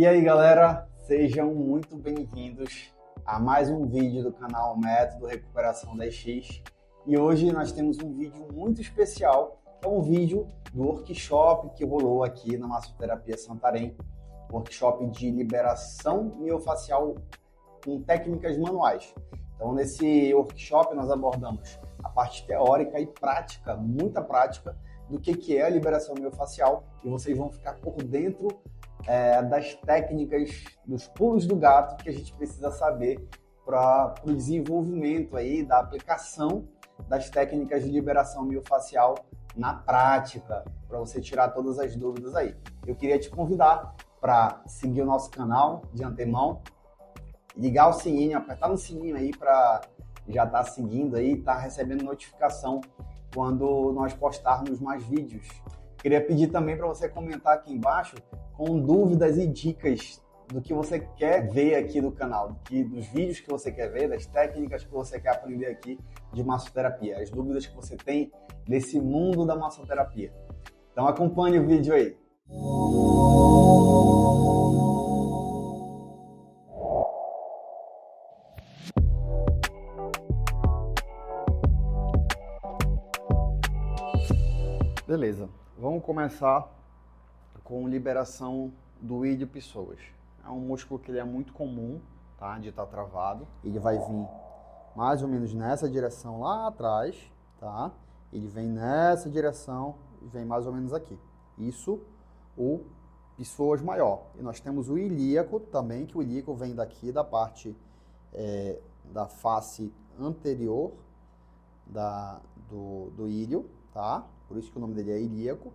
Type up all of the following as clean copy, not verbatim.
E aí galera, sejam muito bem-vindos a mais um vídeo do canal Método Recuperação 10x. E hoje nós temos um vídeo muito especial, que é um vídeo do workshop que rolou aqui na Massoterapia Santarém, workshop de liberação miofascial com técnicas manuais. Então nesse workshop nós abordamos a parte teórica e prática, muita prática, do que é a liberação miofascial, e vocês vão ficar por dentro das técnicas, dos pulos do gato que a gente precisa saber para o desenvolvimento aí da aplicação das técnicas de liberação miofascial na prática, para você tirar todas as dúvidas aí. Eu queria te convidar para seguir o nosso canal de antemão, ligar o sininho, apertar no sininho aí para já estar seguindo aí, estar recebendo notificação quando nós postarmos mais vídeos. Queria pedir também para você comentar aqui embaixo com dúvidas e dicas do que você quer ver aqui no canal, dos vídeos que você quer ver, das técnicas que você quer aprender aqui de massoterapia, as dúvidas que você tem desse mundo da massoterapia. Então acompanhe o vídeo aí. Beleza, vamos começar com liberação do ilho psoas. É um músculo que ele é muito comum, tá, de estar travado. Ele vai vir mais ou menos nessa direção lá atrás, tá? Ele vem nessa direção e vem mais ou menos aqui. Isso, o psoas maior. E nós temos o ilíaco também, que o ilíaco vem daqui da parte da face anterior do ilho, tá? Por isso que o nome dele é ilíaco.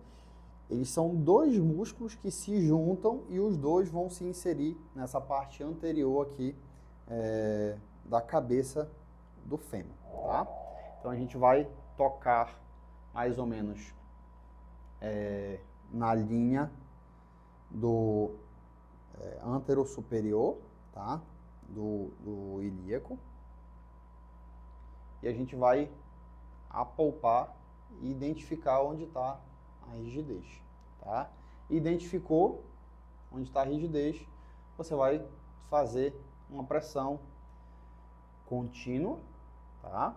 Eles são dois músculos que se juntam e os dois vão se inserir nessa parte anterior aqui da cabeça do fêmur, tá? Então a gente vai tocar mais ou menos na linha do antero-superior, tá? Do ilíaco. E a gente vai apalpar e identificar onde está a rigidez, tá? Identificou onde está a rigidez, você vai fazer uma pressão contínua, tá?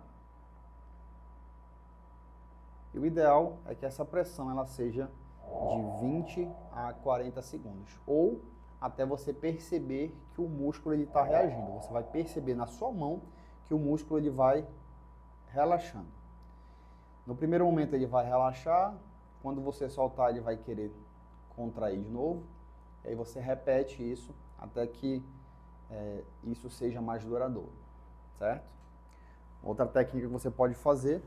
E o ideal é que essa pressão ela seja de 20 a 40 segundos, ou até você perceber que o músculo ele está reagindo. Você vai perceber na sua mão que o músculo ele vai relaxando. No primeiro momento ele vai relaxar, quando você soltar ele vai querer contrair de novo, e aí você repete isso até que isso seja mais duradouro, certo? Outra técnica que você pode fazer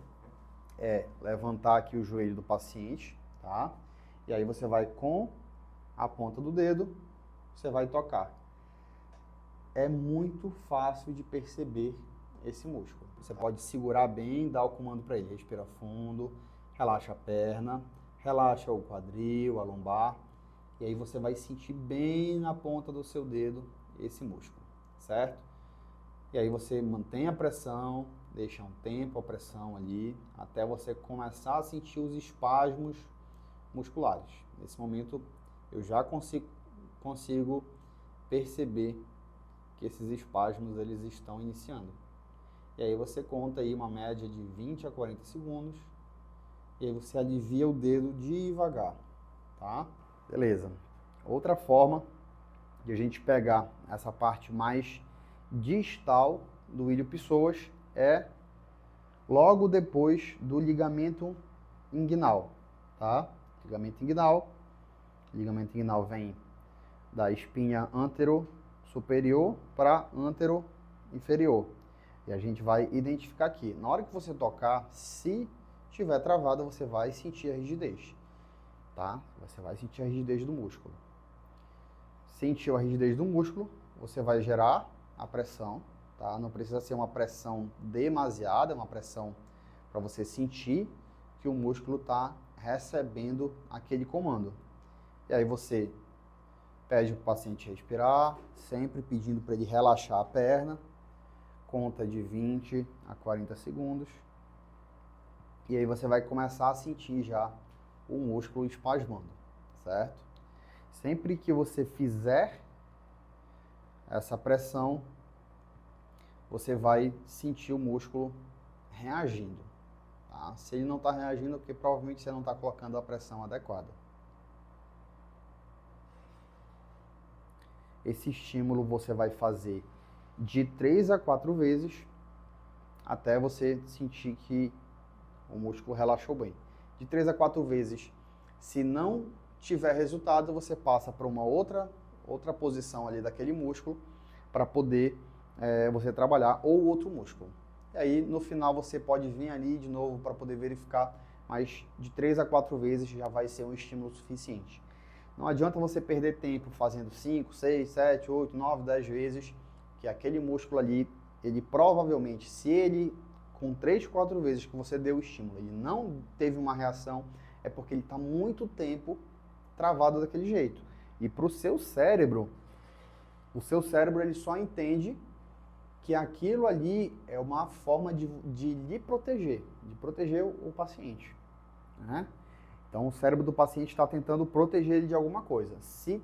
é levantar aqui o joelho do paciente, tá? E aí você vai com a ponta do dedo, você vai tocar. É muito fácil de perceber esse músculo. Você pode segurar bem, dar o comando para ele. Respira fundo, relaxa a perna, relaxa o quadril, a lombar. E aí você vai sentir bem na ponta do seu dedo esse músculo, certo? E aí você mantém a pressão, deixa um tempo a pressão ali, até você começar a sentir os espasmos musculares. Nesse momento eu já consigo perceber que esses espasmos eles estão iniciando. E aí você conta aí uma média de 20 a 40 segundos. E aí você alivia o dedo devagar, tá? Beleza. Outra forma de a gente pegar essa parte mais distal do ilho psoas é logo depois do ligamento inguinal, tá? Ligamento inguinal. Ligamento inguinal vem da espinha antero-superior para antero-inferior. E a gente vai identificar aqui. Na hora que você tocar, se estiver travado, você vai sentir a rigidez, tá? Você vai sentir a rigidez do músculo. Sentiu a rigidez do músculo, você vai gerar a pressão, tá? Não precisa ser uma pressão demasiada, é uma pressão para você sentir que o músculo está recebendo aquele comando. E aí você pede para o paciente respirar, sempre pedindo para ele relaxar a perna. Conta de 20 a 40 segundos. E aí você vai começar a sentir já o músculo espasmando, certo? Sempre que você fizer essa pressão, você vai sentir o músculo reagindo. Tá? Se ele não está reagindo, é porque provavelmente você não está colocando a pressão adequada. Esse estímulo você vai fazer de 3 a 4 vezes até você sentir que o músculo relaxou bem. De 3 a 4 vezes, se não tiver resultado, você passa para uma outra posição ali daquele músculo para poder você trabalhar, ou outro músculo. E aí, no final, você pode vir ali de novo para poder verificar, mas de 3 a 4 vezes já vai ser um estímulo suficiente. Não adianta você perder tempo fazendo 5, 6, 7, 8, 9, 10 vezes, que aquele músculo ali, ele provavelmente, se ele, com 3, 4 vezes que você deu o estímulo, ele não teve uma reação, é porque ele está muito tempo travado daquele jeito. E para o seu cérebro ele só entende que aquilo ali é uma forma de lhe proteger, de proteger o paciente, né? Então, o cérebro do paciente está tentando proteger ele de alguma coisa. Se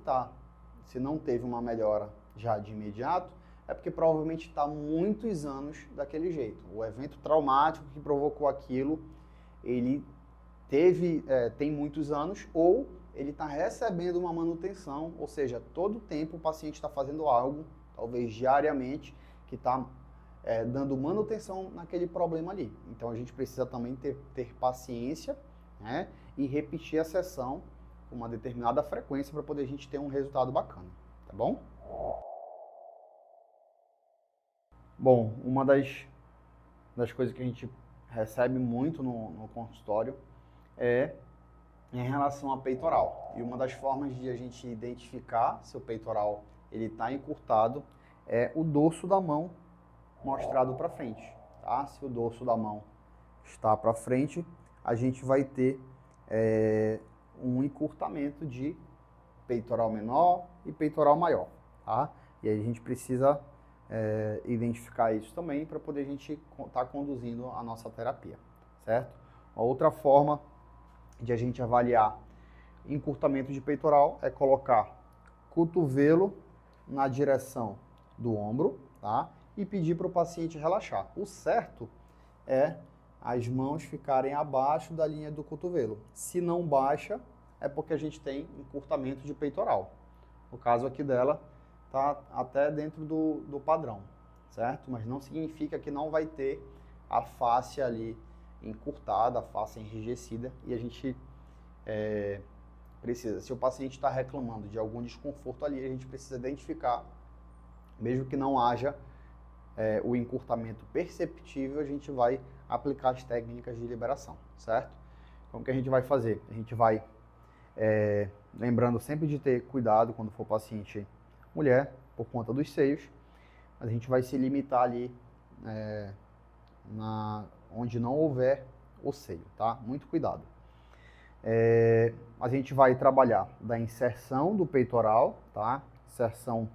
não teve uma melhora já de imediato, é porque provavelmente está muitos anos daquele jeito. O evento traumático que provocou aquilo, ele tem muitos anos, ou ele está recebendo uma manutenção, ou seja, todo tempo o paciente está fazendo algo, talvez diariamente, que está dando manutenção naquele problema ali. Então, a gente precisa também ter paciência, né, e repetir a sessão com uma determinada frequência para poder a gente ter um resultado bacana, tá bom? Bom, uma das coisas que a gente recebe muito no consultório é em relação a peitoral. E uma das formas de a gente identificar se o peitoral está encurtado é o dorso da mão mostrado para frente, tá? Se o dorso da mão está para frente, a gente vai ter um encurtamento de peitoral menor e peitoral maior, tá? E aí a gente precisa identificar isso também para poder a gente estar conduzindo a nossa terapia, certo? Uma outra forma de a gente avaliar encurtamento de peitoral é colocar cotovelo na direção do ombro, tá? E pedir para o paciente relaxar. O certo é as mãos ficarem abaixo da linha do cotovelo. Se não baixa, é porque a gente tem encurtamento de peitoral. No caso aqui dela, tá até dentro do padrão, certo? Mas não significa que não vai ter a face ali encurtada, a face enrijecida, e a gente precisa, se o paciente está reclamando de algum desconforto ali, a gente precisa identificar, mesmo que não haja o encurtamento perceptível, a gente vai aplicar as técnicas de liberação, certo? Como que a gente vai fazer? A gente vai, lembrando sempre de ter cuidado quando for paciente mulher, por conta dos seios, a gente vai se limitar ali onde não houver o seio, tá? Muito cuidado. A gente vai trabalhar da inserção do peitoral, tá? Inserção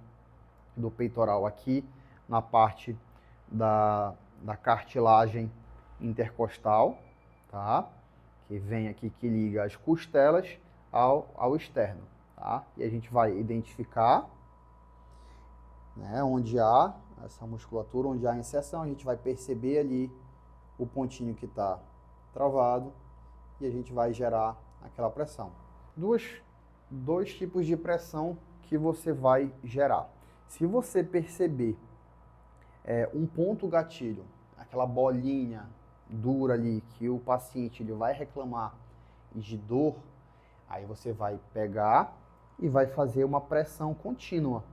do peitoral aqui na parte da cartilagem intercostal, tá? Que vem aqui, que liga as costelas ao externo, tá? E a gente vai identificar, né, onde há essa musculatura, onde há a inserção, a gente vai perceber ali o pontinho que está travado e a gente vai gerar aquela pressão. Dois tipos de pressão que você vai gerar. Se você perceber um ponto gatilho, aquela bolinha dura ali que o paciente ele vai reclamar de dor, aí você vai pegar e vai fazer uma pressão contínua.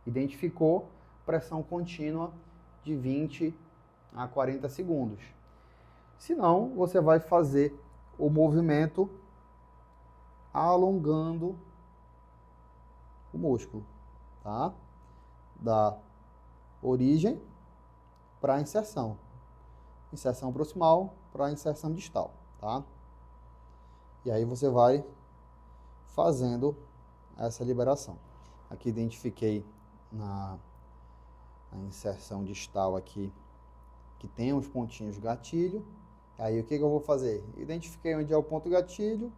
Identificou? Pressão contínua de 20 a 40 segundos. Se não, você vai fazer o movimento alongando o músculo, tá? Da origem para a inserção. Inserção proximal para a inserção distal, tá? E aí você vai fazendo essa liberação. Aqui identifiquei na inserção distal aqui que tem uns pontinhos gatilho. Aí o que eu vou fazer? Identifiquei onde é o ponto gatilho,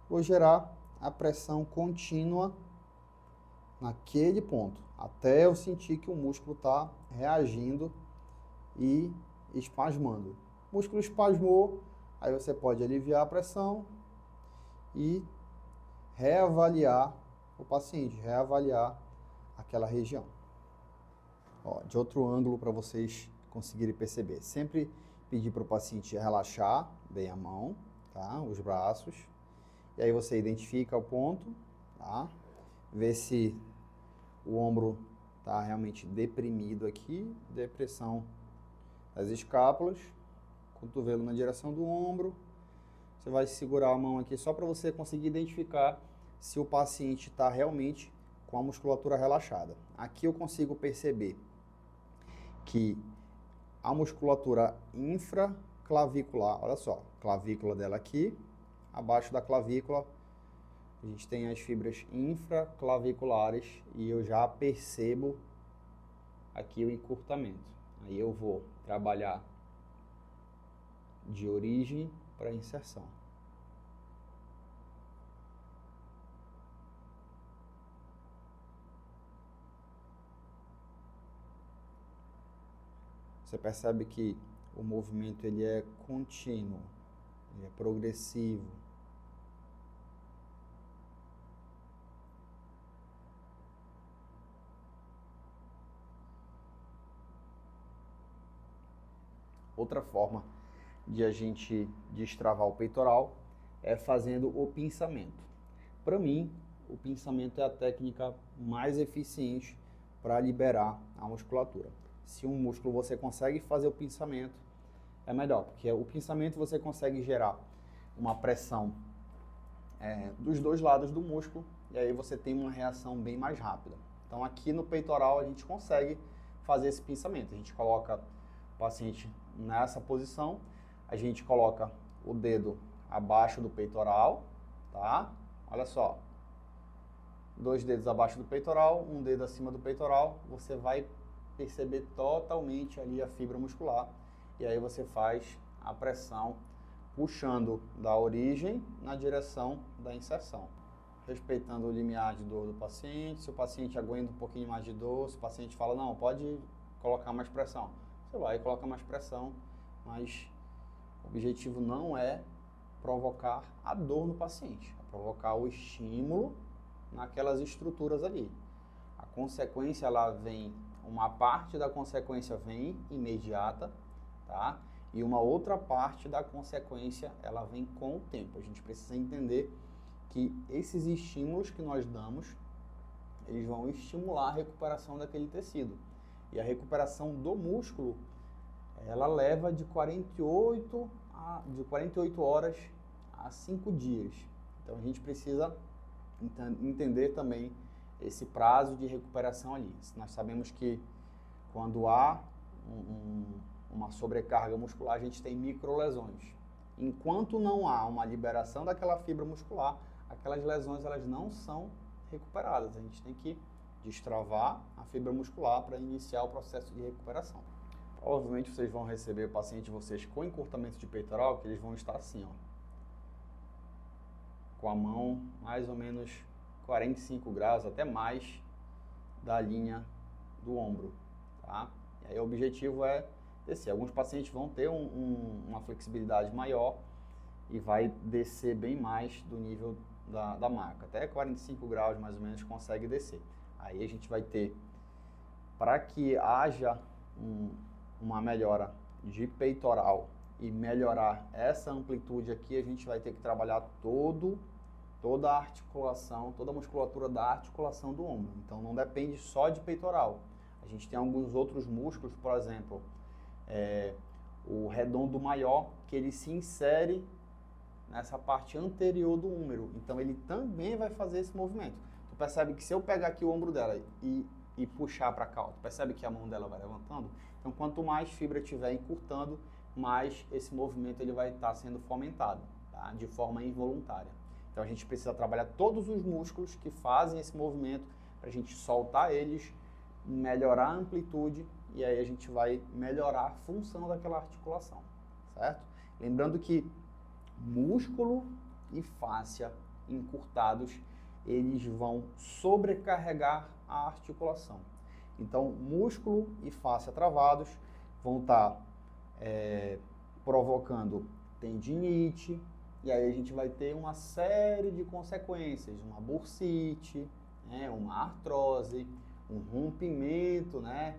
vou gerar a pressão contínua naquele ponto, até eu sentir que o músculo está reagindo e espasmando. O músculo espasmou, aí você pode aliviar a pressão e reavaliar o paciente, reavaliar aquela região. Ó, de outro ângulo para vocês conseguirem perceber. Sempre pedir para o paciente relaxar bem a mão, tá? Os braços. E aí você identifica o ponto, tá? Vê se o ombro está realmente deprimido aqui, depressão das escápulas, cotovelo na direção do ombro. Você vai segurar a mão aqui só para você conseguir identificar se o paciente está realmente com a musculatura relaxada. Aqui eu consigo perceber que a musculatura infraclavicular, olha só, clavícula dela aqui, abaixo da clavícula, a gente tem as fibras infraclaviculares e eu já percebo aqui o encurtamento. Aí eu vou trabalhar de origem para inserção. Você percebe que o movimento ele é contínuo, ele é progressivo. Outra forma de a gente destravar o peitoral é fazendo o pinçamento. Para mim, o pinçamento é a técnica mais eficiente para liberar a musculatura. Se um músculo você consegue fazer o pinçamento, é melhor, porque o pinçamento você consegue gerar uma pressão dos dois lados do músculo e aí você tem uma reação bem mais rápida. Então aqui no peitoral a gente consegue fazer esse pinçamento. A gente coloca o paciente nessa posição, a gente coloca o dedo abaixo do peitoral, tá? Olha só, 2 dedos abaixo do peitoral, 1 dedo acima do peitoral, você vai perceber totalmente ali a fibra muscular e aí você faz a pressão puxando da origem na direção da inserção, respeitando o limiar de dor do paciente. Se o paciente aguenta um pouquinho mais de dor, se o paciente fala, não, pode colocar mais pressão, você vai e coloca mais pressão, mas o objetivo não é provocar a dor no paciente, é provocar o estímulo naquelas estruturas ali. A consequência, ela vem, uma parte da consequência vem imediata, tá? E uma outra parte da consequência, ela vem com o tempo. A gente precisa entender que esses estímulos que nós damos, eles vão estimular a recuperação daquele tecido. E a recuperação do músculo, ela leva de 48 horas a 5 dias. Então a gente precisa entender também esse prazo de recuperação ali. Nós sabemos que quando há uma sobrecarga muscular, a gente tem microlesões. Enquanto não há uma liberação daquela fibra muscular, aquelas lesões elas não são recuperadas. A gente tem que destravar a fibra muscular para iniciar o processo de recuperação. Provavelmente vocês vão receber o paciente de vocês com encurtamento de peitoral, que eles vão estar assim, ó, com a mão mais ou menos 45 graus, até mais, da linha do ombro, tá? E aí o objetivo é descer. Alguns pacientes vão ter uma flexibilidade maior e vai descer bem mais do nível da maca. Até 45 graus mais ou menos consegue descer. Aí a gente vai ter, para que haja uma melhora de peitoral e melhorar essa amplitude aqui, a gente vai ter que trabalhar toda a articulação, toda a musculatura da articulação do ombro. Então não depende só de peitoral. A gente tem alguns outros músculos, por exemplo, o redondo maior, que ele se insere nessa parte anterior do húmero. Então ele também vai fazer esse movimento. Tu percebe que se eu pegar aqui o ombro dela e puxar para cá, tu percebe que a mão dela vai levantando? Então quanto mais fibra estiver encurtando, mais esse movimento ele vai estar sendo fomentado, tá? De forma involuntária. Então a gente precisa trabalhar todos os músculos que fazem esse movimento para a gente soltar eles, melhorar a amplitude e aí a gente vai melhorar a função daquela articulação, certo? Lembrando que músculo e fáscia encurtados, eles vão sobrecarregar a articulação. Então, músculo e fáscia travados vão estar provocando tendinite, e aí a gente vai ter uma série de consequências, uma bursite, né, uma artrose, um rompimento, né,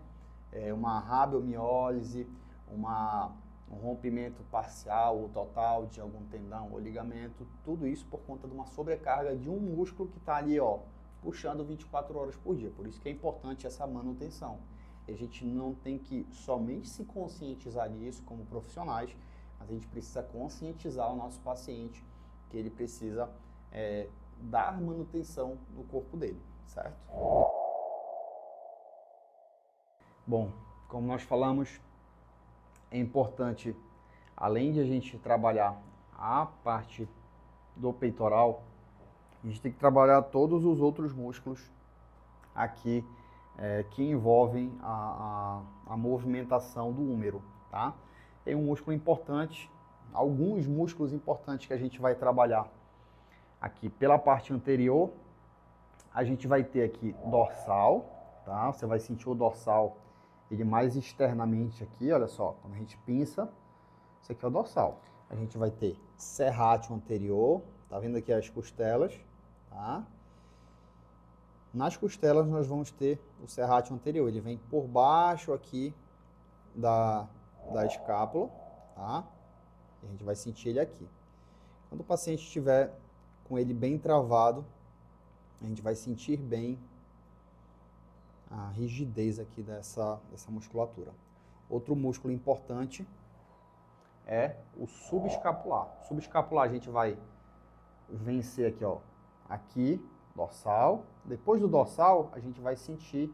uma rabiomiólise, um rompimento parcial ou total de algum tendão ou ligamento, tudo isso por conta de uma sobrecarga de um músculo que está ali, ó, puxando 24 horas por dia. Por isso que é importante essa manutenção. A gente não tem que somente se conscientizar disso como profissionais, mas a gente precisa conscientizar o nosso paciente que ele precisa dar manutenção no corpo dele, certo? Bom, como nós falamos, é importante, além de a gente trabalhar a parte do peitoral, a gente tem que trabalhar todos os outros músculos aqui que envolvem a movimentação do húmero, tá? Tem um músculo importante, alguns músculos importantes que a gente vai trabalhar aqui pela parte anterior. A gente vai ter aqui dorsal, tá? Você vai sentir o dorsal ele mais externamente aqui, olha só, quando a gente pinça, isso aqui é o dorsal. A gente vai ter serrátil anterior, tá vendo aqui as costelas, tá? Nas costelas nós vamos ter o serrátil anterior, ele vem por baixo aqui da escápula, tá? E a gente vai sentir ele aqui. Quando o paciente estiver com ele bem travado, a gente vai sentir bem a rigidez aqui dessa musculatura. Outro músculo importante é o subescapular. O subescapular a gente vai vencer aqui, ó, aqui, dorsal. Depois do dorsal, a gente vai sentir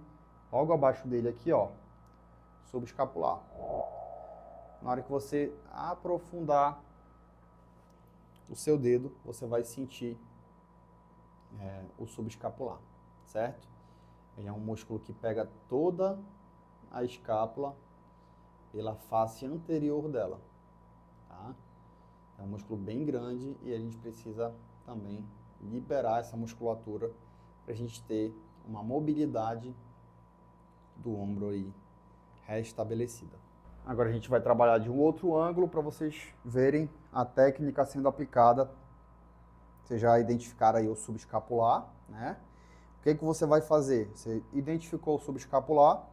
logo abaixo dele aqui, ó, subescapular. Na hora que você aprofundar o seu dedo, você vai sentir o subescapular, certo? Ele é um músculo que pega toda a escápula pela face anterior dela, tá? É um músculo bem grande e a gente precisa também liberar essa musculatura para a gente ter uma mobilidade do ombro aí restabelecida. Agora a gente vai trabalhar de um outro ângulo para vocês verem a técnica sendo aplicada. Vocês já identificaram aí o subescapular, né? O que você vai fazer? Você identificou o subescapular,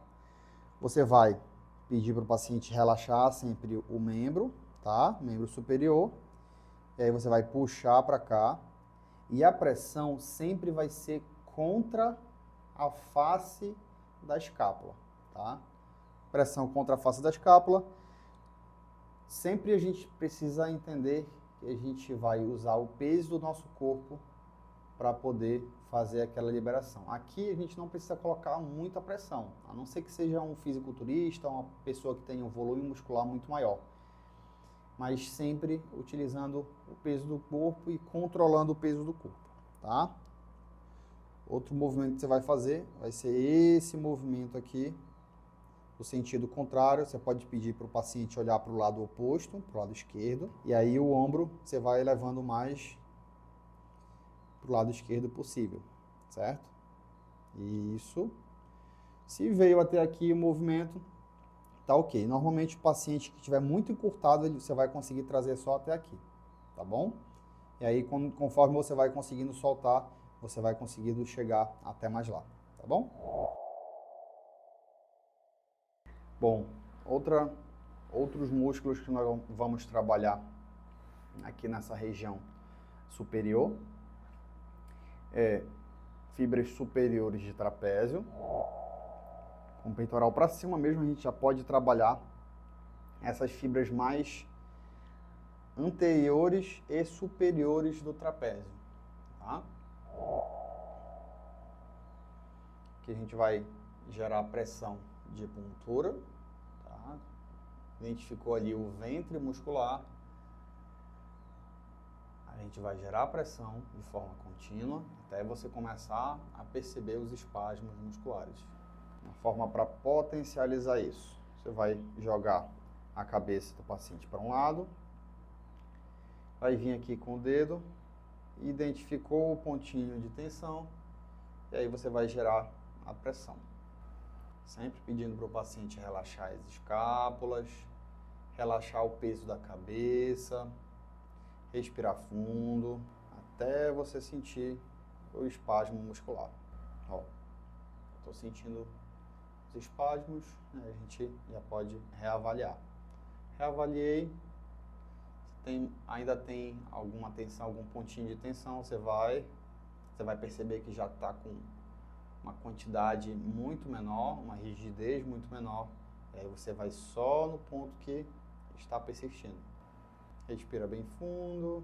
você vai pedir para o paciente relaxar sempre o membro, tá? Membro superior. E aí você vai puxar para cá. E a pressão sempre vai ser contra a face da escápula, tá? Pressão contra a face da escápula. Sempre a gente precisa entender que a gente vai usar o peso do nosso corpo para poder fazer aquela liberação. Aqui a gente não precisa colocar muita pressão, a não ser que seja um fisiculturista, uma pessoa que tenha um volume muscular muito maior. Mas sempre utilizando o peso do corpo e controlando o peso do corpo, tá? Outro movimento que você vai fazer vai ser esse movimento aqui, no sentido contrário. Você pode pedir para o paciente olhar para o lado oposto, para o lado esquerdo, e aí o ombro você vai levando mais para o lado esquerdo possível, certo? Isso. Se veio até aqui o movimento, tá ok. Normalmente o paciente que estiver muito encurtado, você vai conseguir trazer só até aqui, tá bom? E aí, conforme você vai conseguindo soltar, você vai conseguindo chegar até mais lá, tá bom? Bom, outros músculos que nós vamos trabalhar aqui nessa região superior fibras superiores de trapézio. Com o peitoral para cima mesmo, a gente já pode trabalhar essas fibras mais anteriores e superiores do trapézio, tá? Aqui a gente vai gerar pressão de puntura, tá? Identificou ali o ventre muscular. A gente vai gerar pressão de forma contínua até você começar a perceber os espasmos musculares. Uma forma para potencializar isso, você vai jogar a cabeça do paciente para um lado, vai vir aqui com o dedo Identificou o pontinho de tensão, e aí você vai gerar a pressão. Sempre pedindo para o paciente relaxar as escápulas, relaxar o peso da cabeça, respirar fundo, até você sentir o espasmo muscular. Ó, estou sentindo os espasmos, né? A gente já pode reavaliar. Reavaliei, ainda tem alguma tensão, algum pontinho de tensão, você vai perceber que já está com uma quantidade muito menor, uma rigidez muito menor, e aí você vai só no ponto que está persistindo. Respira bem fundo,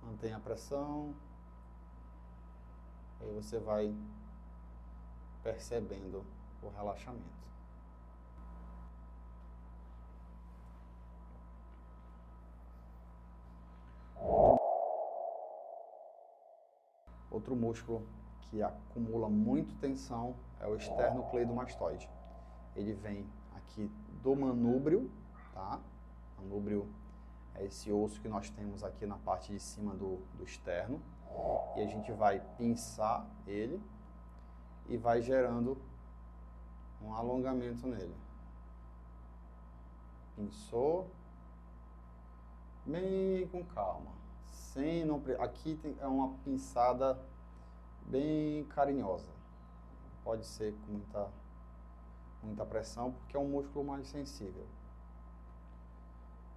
mantenha a pressão, aí você vai percebendo o relaxamento. Outro músculo que acumula muito tensão é o esternocleidomastoide. Ele vem aqui do manúbrio, tá? Manúbrio é esse osso que nós temos aqui na parte de cima do externo. E a gente vai pinçar ele e vai gerando um alongamento nele. Pinçou, bem com calma. Aqui é uma pinçada bem carinhosa. Pode ser com muita pressão, porque é um músculo mais sensível.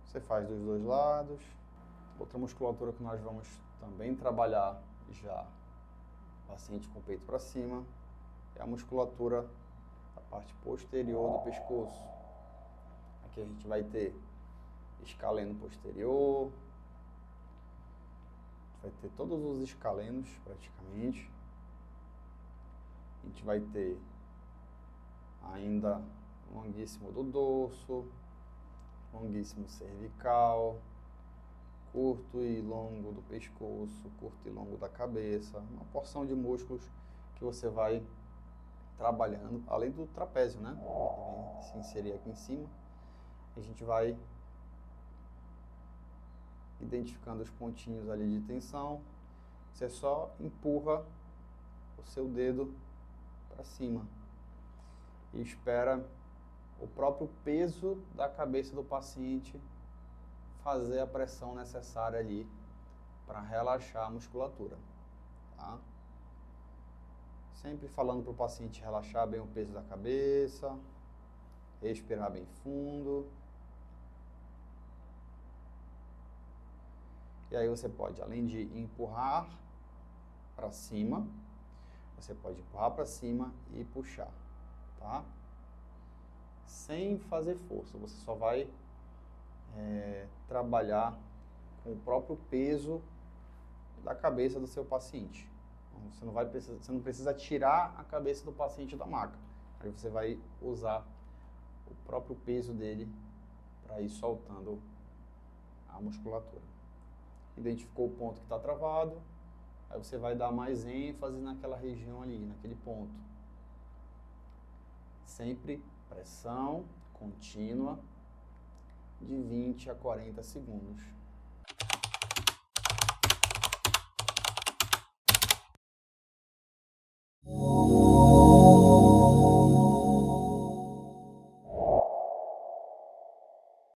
Você faz dos dois lados. Outra musculatura que nós vamos também trabalhar já, paciente com o peito para cima, é a musculatura da parte posterior do pescoço. Aqui a gente vai ter escaleno posterior, vai ter todos os escalenos praticamente. A gente vai ter ainda longuíssimo do dorso, longuíssimo cervical, curto e longo do pescoço, curto e longo da cabeça, uma porção de músculos que você vai trabalhando, além do trapézio, né? Vai se inserir aqui em cima. A gente vai identificando os pontinhos ali de tensão. Você só empurra o seu dedo para cima e espera o próprio peso da cabeça do paciente fazer a pressão necessária ali para relaxar a musculatura, tá? Sempre falando para o paciente relaxar bem o peso da cabeça, respirar bem fundo. E aí você pode, além de empurrar para cima, você pode empurrar para cima e puxar, tá? Sem fazer força, você só vai trabalhar com o próprio peso da cabeça do seu paciente. Você não precisa tirar a cabeça do paciente da maca. Aí você vai usar o próprio peso dele para ir soltando a musculatura. Identificou o ponto que está travado, aí você vai dar mais ênfase naquela região ali, naquele ponto. Sempre pressão contínua de 20 a 40 segundos.